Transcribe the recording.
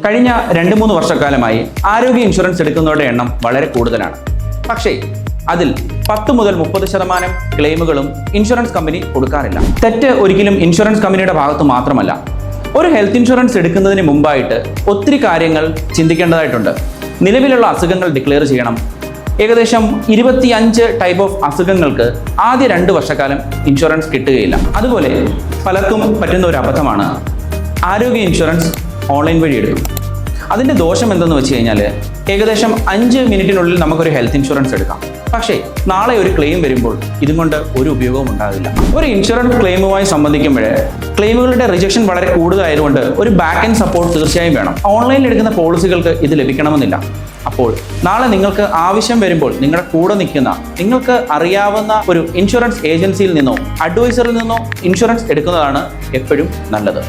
കഴിഞ്ഞ 2-3 വർഷക്കാലമായി ആരോഗ്യ ഇൻഷുറൻസ് എടുക്കുന്നവരുടെ എണ്ണം വളരെ കൂടുതലാണ്. പക്ഷേ അതിൽ 10 മുതൽ 30% ക്ലെയിമുകളും ഇൻഷുറൻസ് കമ്പനി കൊടുക്കാറില്ല. തെറ്റ് ഒരിക്കലും ഇൻഷുറൻസ് കമ്പനിയുടെ ഭാഗത്ത് മാത്രമല്ല. ഒരു ഹെൽത്ത് ഇൻഷുറൻസ് എടുക്കുന്നതിന് മുമ്പായിട്ട് ഒത്തിരി കാര്യങ്ങൾ ചിന്തിക്കേണ്ടതായിട്ടുണ്ട്. നിലവിലുള്ള അസുഖങ്ങൾ ഡിക്ലെയർ ചെയ്യണം. ഏകദേശം 25 ടൈപ്പ് ഓഫ് അസുഖങ്ങൾക്ക് ആദ്യ 2 വർഷക്കാലം ഇൻഷുറൻസ് കിട്ടുകയില്ല. അതുപോലെ പലർക്കും പറ്റുന്ന ഒരു അബദ്ധമാണ് ആരോഗ്യ ഇൻഷുറൻസ് ഓൺലൈൻ വഴി എടുക്കും. അതിൻ്റെ ദോഷം എന്തെന്ന് വെച്ച് കഴിഞ്ഞാൽ ഏകദേശം 5 മിനിറ്റിനുള്ളിൽ നമുക്കൊരു ഹെൽത്ത് ഇൻഷുറൻസ് എടുക്കാം. പക്ഷേ നാളെ ഒരു ക്ലെയിം വരുമ്പോൾ ഇതും കൊണ്ട് ഒരു ഉപയോഗവും ഉണ്ടാകില്ല. ഒരു ഇൻഷുറൻസ് ക്ലെയിമുമായി സംബന്ധിക്കുമ്പോൾ ക്ലെയിമുകളുടെ റിജക്ഷൻ വളരെ കൂടുതലായതുകൊണ്ട് ഒരു ബാക്ക് എൻഡ് സപ്പോർട്ട് തീർച്ചയായും വേണം. ഓൺലൈനിൽ എടുക്കുന്ന പോളിസികൾക്ക് ഇത് ലഭിക്കണമെന്നില്ല. അപ്പോൾ നാളെ നിങ്ങൾക്ക് ആവശ്യം വരുമ്പോൾ നിങ്ങളുടെ കൂടെ നിൽക്കുന്ന, നിങ്ങൾക്ക് അറിയാവുന്ന ഒരു ഇൻഷുറൻസ് ഏജൻസിയിൽ നിന്നോ അഡ്വൈസറിൽ നിന്നോ ഇൻഷുറൻസ് എടുക്കുന്നതാണ് എപ്പോഴും നല്ലത്.